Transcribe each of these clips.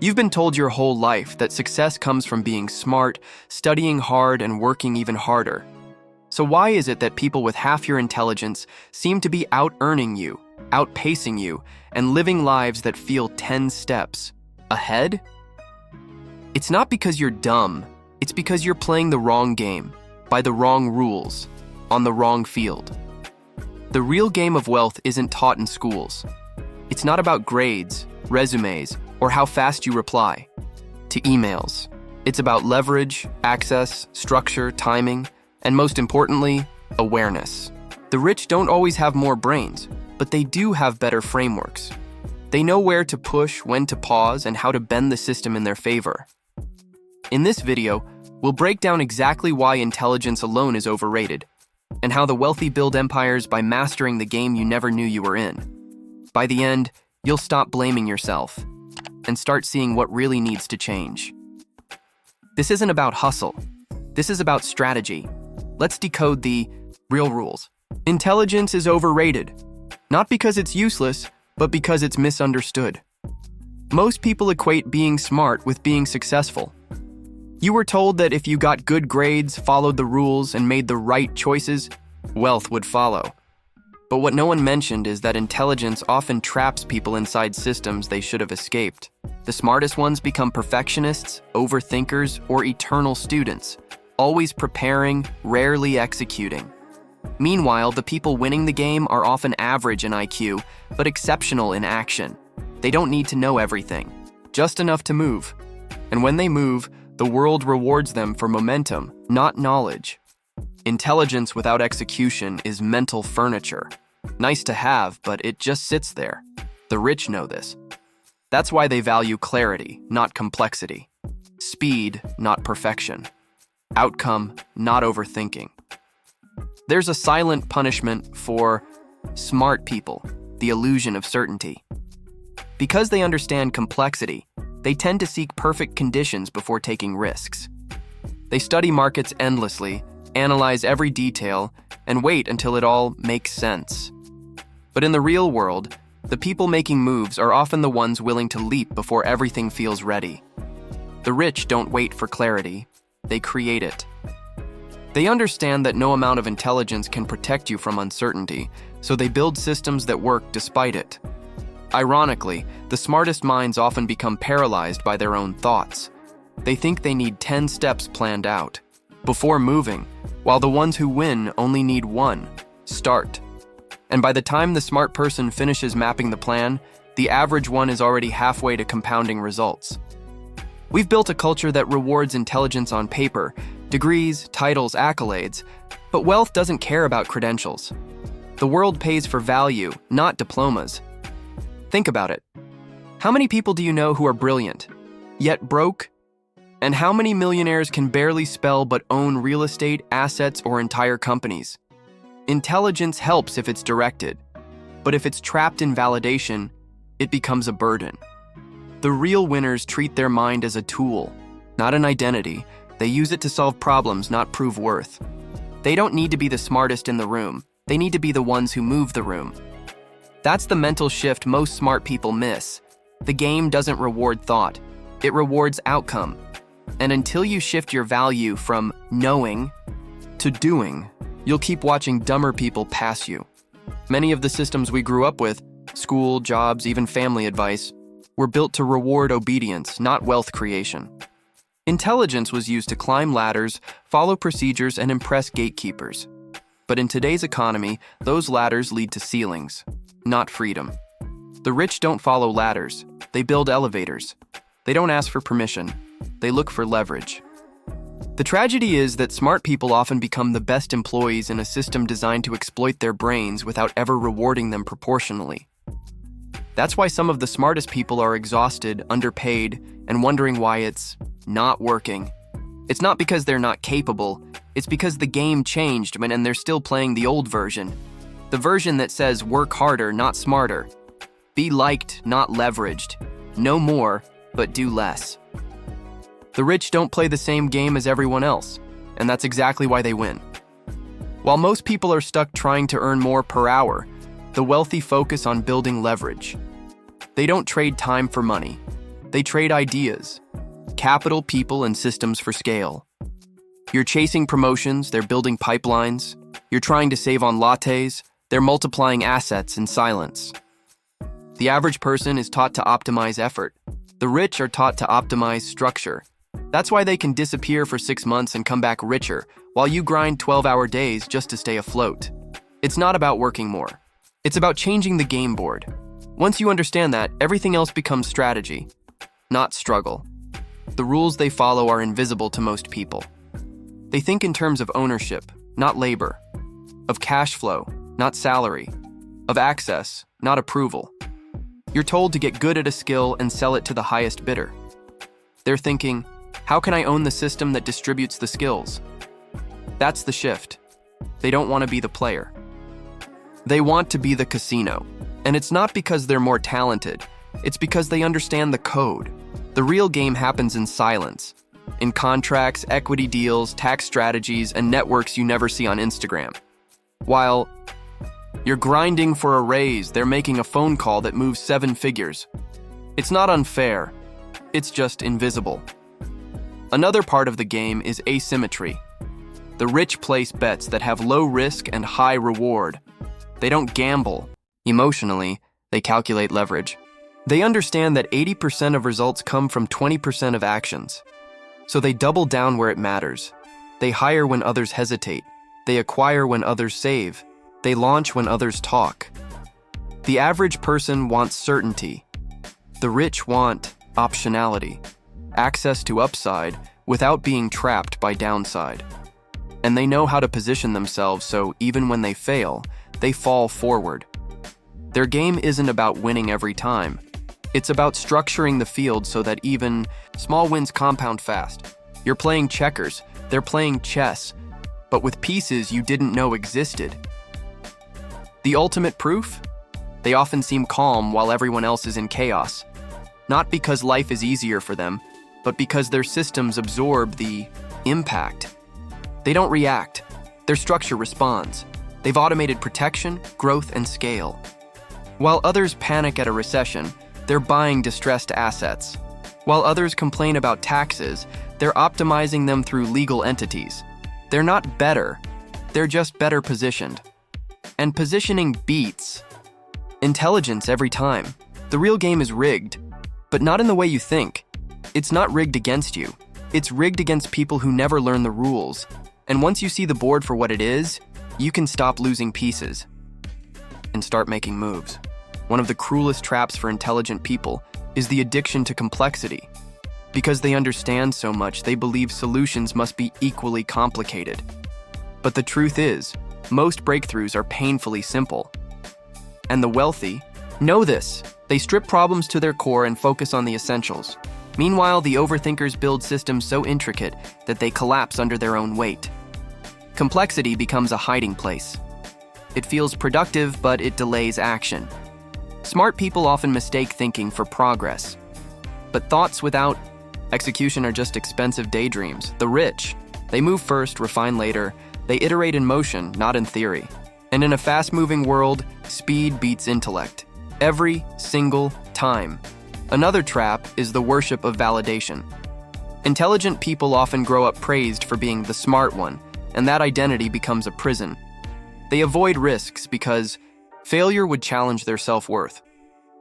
You've been told your whole life that success comes from being smart, studying hard, and working even harder. So why is it that people with half your intelligence seem to be out-earning you, outpacing you, and living lives that feel 10 steps ahead? It's not because you're dumb, it's because you're playing the wrong game, by the wrong rules, on the wrong field. The real game of wealth isn't taught in schools. It's not about grades, resumes, or how fast you reply to emails. It's about leverage, access, structure, timing, and most importantly, awareness. The rich don't always have more brains, but they do have better frameworks. They know where to push, when to pause, and how to bend the system in their favor. In this video, we'll break down exactly why intelligence alone is overrated, and how the wealthy build empires by mastering the game you never knew you were in. By the end, you'll stop blaming yourself and start seeing what really needs to change. This isn't about hustle. This is about strategy. Let's decode the real rules. Intelligence is overrated, not because it's useless, but because it's misunderstood. Most people equate being smart with being successful. You were told that if you got good grades, followed the rules, and made the right choices, wealth would follow. But what no one mentioned is that intelligence often traps people inside systems they should have escaped. The smartest ones become perfectionists, overthinkers, or eternal students, always preparing, rarely executing. Meanwhile, the people winning the game are often average in IQ, but exceptional in action. They don't need to know everything, just enough to move. And when they move, the world rewards them for momentum, not knowledge. Intelligence without execution is mental furniture. Nice to have, but it just sits there. The rich know this. That's why they value clarity, not complexity. Speed, not perfection. Outcome, not overthinking. There's a silent punishment for smart people, the illusion of certainty. Because they understand complexity, they tend to seek perfect conditions before taking risks. They study markets endlessly, analyze every detail, and wait until it all makes sense. But in the real world, the people making moves are often the ones willing to leap before everything feels ready. The rich don't wait for clarity, they create it. They understand that no amount of intelligence can protect you from uncertainty, so they build systems that work despite it. Ironically, the smartest minds often become paralyzed by their own thoughts. They think they need 10 steps planned out before moving, while the ones who win only need one: start. And by the time the smart person finishes mapping the plan, the average one is already halfway to compounding results. We've built a culture that rewards intelligence on paper, degrees, titles, accolades, but wealth doesn't care about credentials. The world pays for value, not diplomas. Think about it. How many people do you know who are brilliant, yet broke? And how many millionaires can barely spell but own real estate, assets, or entire companies? Intelligence helps if it's directed, but if it's trapped in validation, it becomes a burden. The real winners treat their mind as a tool, not an identity. They use it to solve problems, not prove worth. They don't need to be the smartest in the room. They need to be the ones who move the room. That's the mental shift most smart people miss. The game doesn't reward thought. It rewards outcome. And until you shift your value from knowing to doing, you'll keep watching dumber people pass you. Many of the systems we grew up with, school, jobs, even family advice, were built to reward obedience, not wealth creation. Intelligence was used to climb ladders, follow procedures, and impress gatekeepers. But in today's economy, those ladders lead to ceilings, not freedom. The rich don't follow ladders, they build elevators. They don't ask for permission, they look for leverage. The tragedy is that smart people often become the best employees in a system designed to exploit their brains without ever rewarding them proportionally. That's why some of the smartest people are exhausted, underpaid, and wondering why it's not working. It's not because they're not capable, it's because the game changed and they're still playing the old version. The version that says work harder, not smarter. Be liked, not leveraged. Know more, but do less. The rich don't play the same game as everyone else, and that's exactly why they win. While most people are stuck trying to earn more per hour, the wealthy focus on building leverage. They don't trade time for money. They trade ideas, capital, people, and systems for scale. You're chasing promotions, they're building pipelines. You're trying to save on lattes, they're multiplying assets in silence. The average person is taught to optimize effort. The rich are taught to optimize structure. That's why they can disappear for 6 months and come back richer, while you grind 12-hour days just to stay afloat. It's not about working more. It's about changing the game board. Once you understand that, everything else becomes strategy, not struggle. The rules they follow are invisible to most people. They think in terms of ownership, not labor, of cash flow, not salary, of access, not approval. You're told to get good at a skill and sell it to the highest bidder. They're thinking, how can I own the system that distributes the skills? That's the shift. They don't want to be the player. They want to be the casino. And it's not because they're more talented. It's because they understand the code. The real game happens in silence. In contracts, equity deals, tax strategies, and networks you never see on Instagram. While you're grinding for a raise, they're making a phone call that moves 7 figures. It's not unfair. It's just invisible. Another part of the game is asymmetry. The rich place bets that have low risk and high reward. They don't gamble. Emotionally, they calculate leverage. They understand that 80% of results come from 20% of actions. So they double down where it matters. They hire when others hesitate. They acquire when others save. They launch when others talk. The average person wants certainty. The rich want optionality, access to upside without being trapped by downside. And they know how to position themselves so even when they fail, they fall forward. Their game isn't about winning every time. It's about structuring the field so that even small wins compound fast. You're playing checkers, they're playing chess, but with pieces you didn't know existed. The ultimate proof? They often seem calm while everyone else is in chaos. Not because life is easier for them, but because their systems absorb the impact. They don't react. Their structure responds. They've automated protection, growth, and scale. While others panic at a recession, they're buying distressed assets. While others complain about taxes, they're optimizing them through legal entities. They're not better, they're just better positioned. And positioning beats intelligence every time. The real game is rigged, but not in the way you think. It's not rigged against you. It's rigged against people who never learn the rules. And once you see the board for what it is, you can stop losing pieces and start making moves. One of the cruelest traps for intelligent people is the addiction to complexity. Because they understand so much, they believe solutions must be equally complicated. But the truth is, most breakthroughs are painfully simple. And the wealthy know this. They strip problems to their core and focus on the essentials. Meanwhile, the overthinkers build systems so intricate that they collapse under their own weight. Complexity becomes a hiding place. It feels productive, but it delays action. Smart people often mistake thinking for progress. But thoughts without execution are just expensive daydreams. The rich, they move first, refine later. They iterate in motion, not in theory. And in a fast-moving world, speed beats intellect. Every single time. Another trap is the worship of validation. Intelligent people often grow up praised for being the smart one, and that identity becomes a prison. They avoid risks because failure would challenge their self-worth.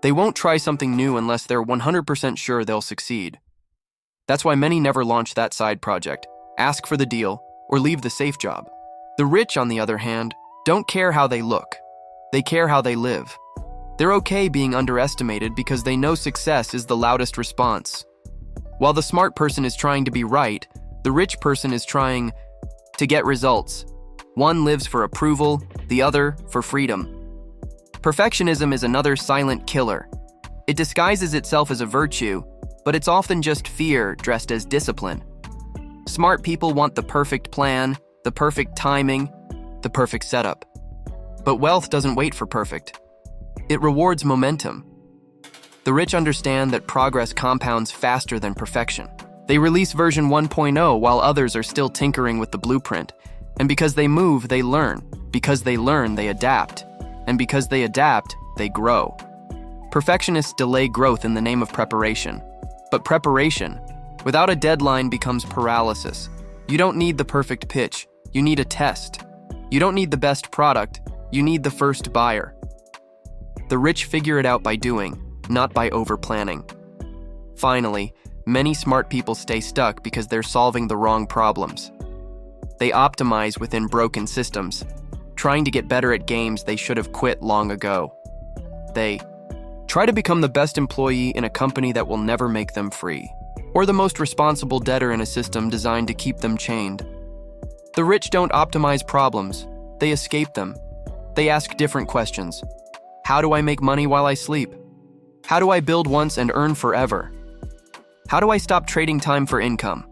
They won't try something new unless they're 100% sure they'll succeed. That's why many never launch that side project, ask for the deal, or leave the safe job. The rich, on the other hand, don't care how they look. They care how they live. They're okay being underestimated because they know success is the loudest response. While the smart person is trying to be right, the rich person is trying to get results. One lives for approval, the other for freedom. Perfectionism is another silent killer. It disguises itself as a virtue, but it's often just fear dressed as discipline. Smart people want the perfect plan, the perfect timing, the perfect setup. But wealth doesn't wait for perfect. It rewards momentum. The rich understand that progress compounds faster than perfection. They release version 1.0 while others are still tinkering with the blueprint. And because they move, they learn. Because they learn, they adapt. And because they adapt, they grow. Perfectionists delay growth in the name of preparation. But preparation, without a deadline, becomes paralysis. You don't need the perfect pitch, you need a test. You don't need the best product, you need the first buyer. The rich figure it out by doing, not by over-planning. Finally, many smart people stay stuck because they're solving the wrong problems. They optimize within broken systems, trying to get better at games they should have quit long ago. They try to become the best employee in a company that will never make them free, or the most responsible debtor in a system designed to keep them chained. The rich don't optimize problems, they escape them. They ask different questions. How do I make money while I sleep? How do I build once and earn forever? How do I stop trading time for income?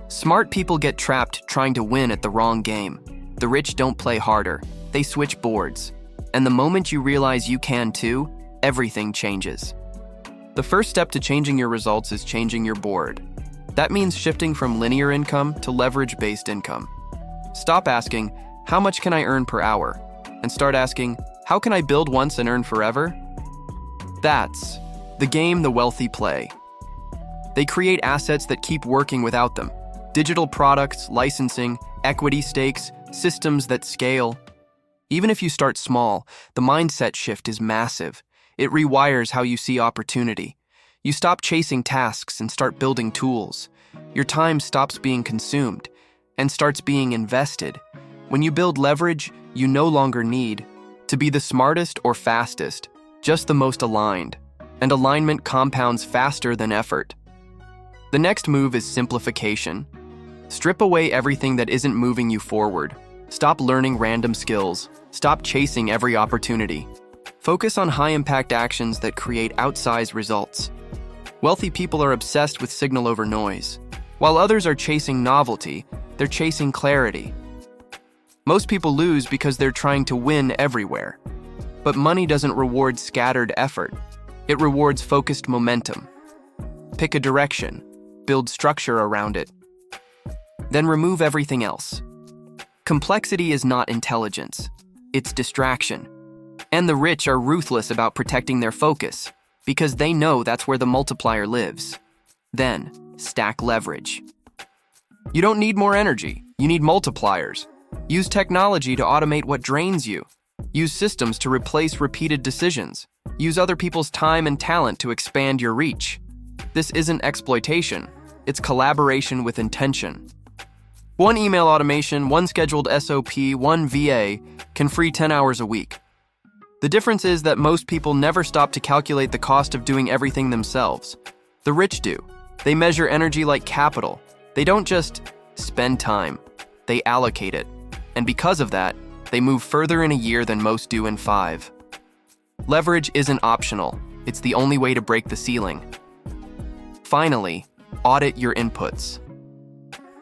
Smart people get trapped trying to win at the wrong game. The rich don't play harder, they switch boards. And the moment you realize you can too, everything changes. The first step to changing your results is changing your board. That means shifting from linear income to leverage-based income. Stop asking, how much can I earn per hour? And start asking, how can I build once and earn forever? That's the game the wealthy play. They create assets that keep working without them. Digital products, licensing, equity stakes, systems that scale. Even if you start small, the mindset shift is massive. It rewires how you see opportunity. You stop chasing tasks and start building tools. Your time stops being consumed and starts being invested. When you build leverage, you no longer need to be the smartest or fastest, just the most aligned. And alignment compounds faster than effort. The next move is simplification. Strip away everything that isn't moving you forward. Stop learning random skills. Stop chasing every opportunity. Focus on high-impact actions that create outsized results. Wealthy people are obsessed with signal over noise. While others are chasing novelty, they're chasing clarity. Most people lose because they're trying to win everywhere. But money doesn't reward scattered effort. It rewards focused momentum. Pick a direction. Build structure around it. Then remove everything else. Complexity is not intelligence. It's distraction. And the rich are ruthless about protecting their focus because they know that's where the multiplier lives. Then, stack leverage. You don't need more energy. You need multipliers. Use technology to automate what drains you. Use systems to replace repeated decisions. Use other people's time and talent to expand your reach. This isn't exploitation. It's collaboration with intention. One email automation, one scheduled SOP, one VA can free 10 hours a week. The difference is that most people never stop to calculate the cost of doing everything themselves. The rich do. They measure energy like capital. They don't just spend time, they allocate it. And because of that, they move further in a year than most do in 5. Leverage isn't optional. It's the only way to break the ceiling. Finally, audit your inputs.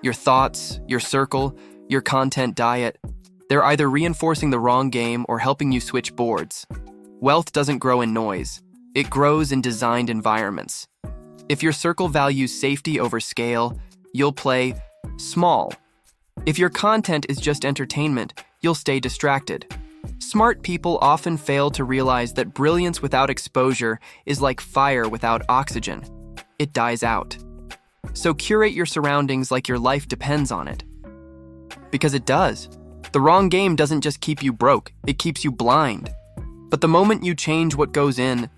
Your thoughts, your circle, your content diet, they're either reinforcing the wrong game or helping you switch boards. Wealth doesn't grow in noise. It grows in designed environments. If your circle values safety over scale, you'll play small. If your content is just entertainment, you'll stay distracted. Smart people often fail to realize that brilliance without exposure is like fire without oxygen. It dies out. So curate your surroundings like your life depends on it. Because it does. The wrong game doesn't just keep you broke, it keeps you blind. But the moment you change what goes in,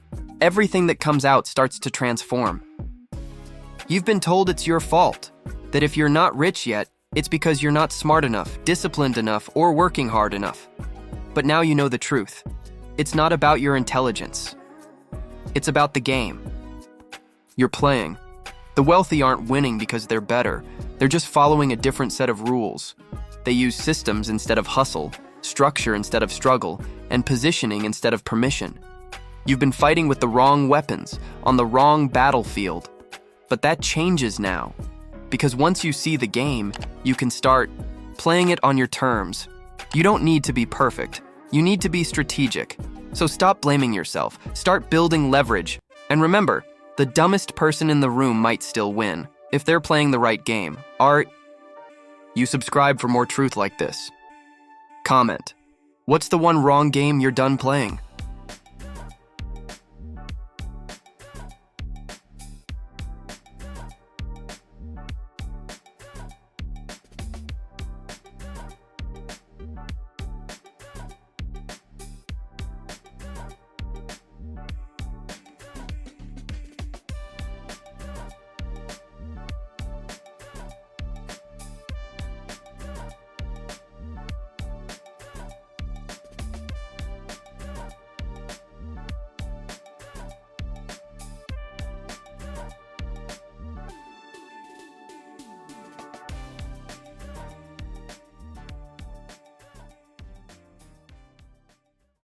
everything that comes out starts to transform. You've been told it's your fault, that if you're not rich yet, it's because you're not smart enough, disciplined enough, or working hard enough. But now you know the truth. It's not about your intelligence. It's about the game you're playing. The wealthy aren't winning because they're better. They're just following a different set of rules. They use systems instead of hustle, structure instead of struggle, and positioning instead of permission. You've been fighting with the wrong weapons, on the wrong battlefield. But that changes now. Because once you see the game, you can start playing it on your terms. You don't need to be perfect. You need to be strategic. So stop blaming yourself. Start building leverage. And remember, the dumbest person in the room might still win if they're playing the right game. Are you subscribe for more truth like this? Comment. What's the one wrong game you're done playing?